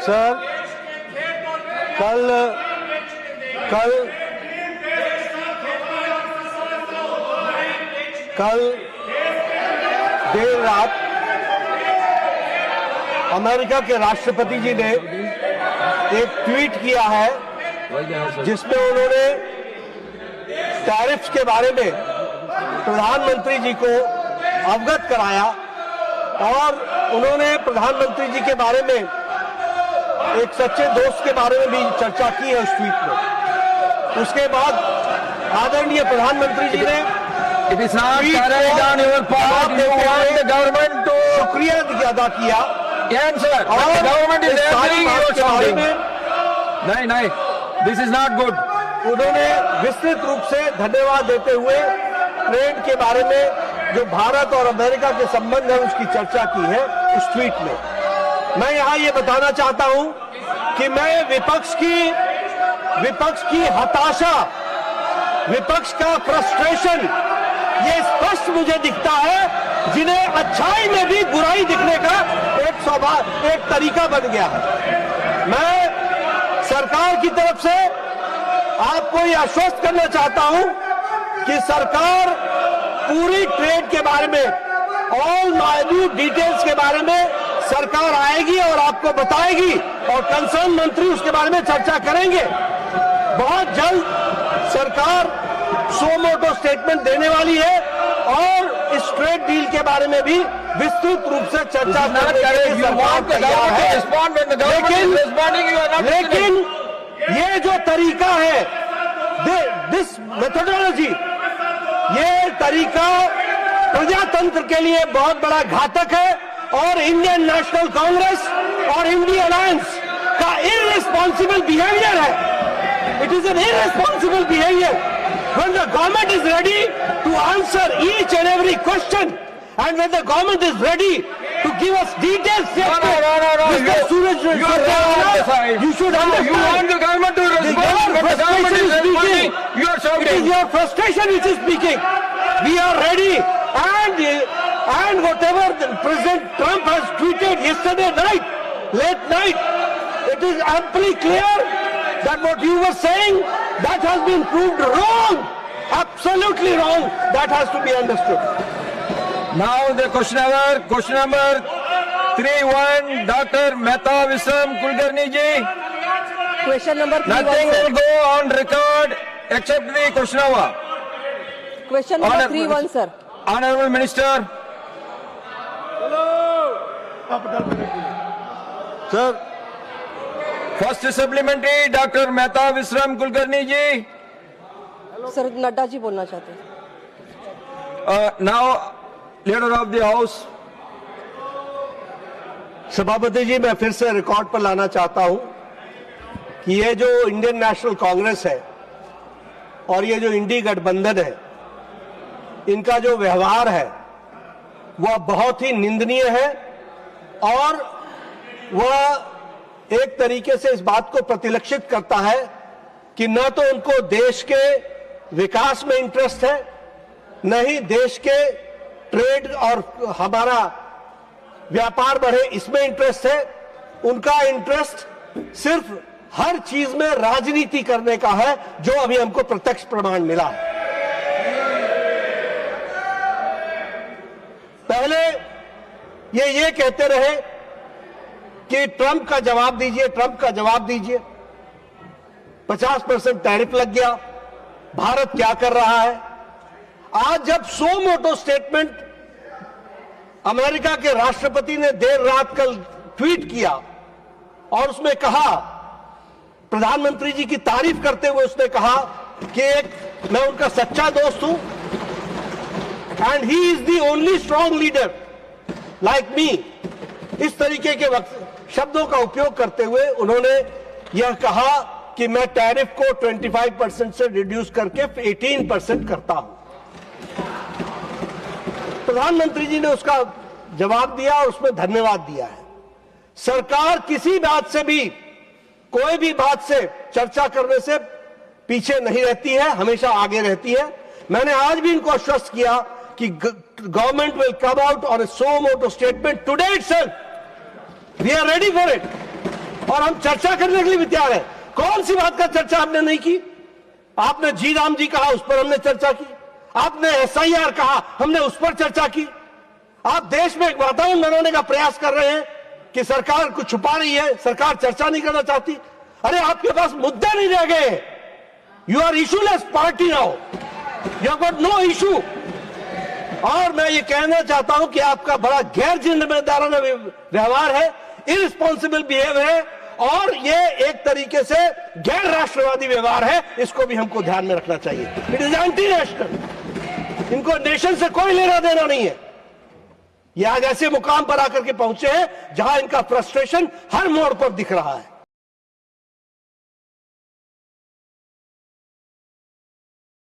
Sir, कल देर रात America के राष्ट्रपति जी ने एक ट्वीट किया है जिसमें उन्होंने टैरिफ्स के बारे में प्रधानमंत्री जी को अवगत कराया और उन्होंने प्रधानमंत्री जी के बारे में एक सच्चे दोस्त के बारे में भी चर्चा की है उस ट्वीट में। उसके बाद आदरणीय प्रधानमंत्री जी ने It is not carried on your part. You want the government to शुक्रिया अदा किया। answer. The government is answering your shouting. नहीं, this is not good. उन्होंने विस्तृत रूप से धन्यवाद देते हुए ट्रेड के बारे में जो भारत और अमेरिका के संबंध है उसकी चर्चा की है उस ट्वीट में। मैं यहाँ ये बताना चाहता हूँ कि मैं विपक्ष की हताशा, विपक्ष का फ्रस्ट्रेशन ये स्पष्ट मुझे दिखता है, जिन्हें अच्छाई में भी बुराई दिखने का एक तरीका बन गया है। मैं सरकार की तरफ से आपको यह आश्वस्त करना चाहता हूं कि सरकार पूरी ट्रेड के बारे में, ऑल माइन्यूट डिटेल्स के बारे में सरकार आएगी और आपको बताएगी और कंसर्न मंत्री उसके बारे में चर्चा करेंगे। बहुत जल्द सरकार सो मोटो स्टेटमेंट देने वाली है और इस ट्रेड डील के बारे में भी विस्तृत रूप से चर्चा करने के लिए सरकार तैयार है। लेकिन ये जो तरीका है, दिस मेथोडोलॉजी, ये तरीका प्रजातंत्र के लिए बहुत बड़ा घातक है और इंडियन नेशनल कांग्रेस और इंडिया अलायंस का इररिस्पॉन्सिबल बिहेवियर है। It is an irresponsible behaviour when the government is ready to answer each and every question and when the government is ready to give us details. You should understand. You want the government to respond, but the government is responding. You are shouting. It is your frustration which is speaking. We are ready, and whatever President Trump has tweeted yesterday night, late night, it is amply clear that what you were saying, that has been proved wrong, absolutely wrong. That has to be understood. Now the question number 31, Dr. Mehta Visram Kulkarni ji. Question number 31. Nothing will go on record except the question hour. Question number 31, sir. Honorable Minister. Sir. First supplementary, Dr. Mehta Visram Kulkarni ji. Sir Nadda ji बोलना चाहते हैं। Now, leader of the house. सभापति जी, मैं फिर से record पर लाना चाहता हूं कि ये जो इंडियन नेशनल कांग्रेस है और ये जो इंडी गठबंधन है, इनका जो व्यवहार है वह बहुत ही निंदनीय है और वह एक तरीके से इस बात को प्रतिलक्षित करता है कि न तो उनको देश के विकास में इंटरेस्ट है, न ही देश के ट्रेड और हमारा व्यापार बढ़े इसमें इंटरेस्ट है। उनका इंटरेस्ट सिर्फ हर चीज में राजनीति करने का है, जो अभी हमको प्रत्यक्ष प्रमाण मिला है। पहले ये कहते रहे कि ट्रंप का जवाब दीजिए, ट्रंप का जवाब दीजिए। 50% टैरिफ लग गया, भारत क्या कर रहा है? आज जब सो मोटो स्टेटमेंट अमेरिका के राष्ट्रपति ने देर रात कल ट्वीट किया और उसमें कहा, प्रधानमंत्री जी की तारीफ करते हुए उसने कहा कि मैं उनका सच्चा दोस्त हूं and he is the only strong leader like me, इस तरीके के शब्दों का उपयोग करते हुए उन्होंने यह कहा कि मैं टैरिफ को 25% से रिड्यूस करके 18% करता हूं। प्रधानमंत्री जी ने उसका जवाब दिया और उसमें धन्यवाद दिया है। सरकार किसी बात से भी, कोई भी बात से चर्चा करने से पीछे नहीं रहती है, हमेशा आगे रहती है। मैंने आज भी इनको आश्वस्त किया कि government will come out on a suo motu statement today itself, we are ready for it. और हम चर्चा करने के लिए भी तैयार है। कौन सी बात का चर्चा आपने नहीं की? आपने जी राम जी कहा, उस पर हमने चर्चा की। आपने SIR कहा, हमने उस पर चर्चा की। आप देश में एक वातावरण बनाने का प्रयास कर रहे हैं कि सरकार कुछ छुपा रही है, सरकार चर्चा नहीं करना चाहती। अरे आपके पास मुद्दे नहीं रह गए। You are issueless party now, you have got no issue. और मैं ये कहना चाहता हूं कि आपका बड़ा गैर जिम्मेदाराना व्यवहार है, इररिस्पॉन्सिबल बिहेवियर है, और ये एक तरीके से गैर राष्ट्रवादी व्यवहार है। इसको भी हमको ध्यान में रखना चाहिए। It is anti national. इनको नेशन से कोई लेना देना नहीं है। ये आज ऐसे मुकाम पर आकर के पहुंचे हैं जहां इनका फ्रस्ट्रेशन हर मोड़ पर दिख रहा है।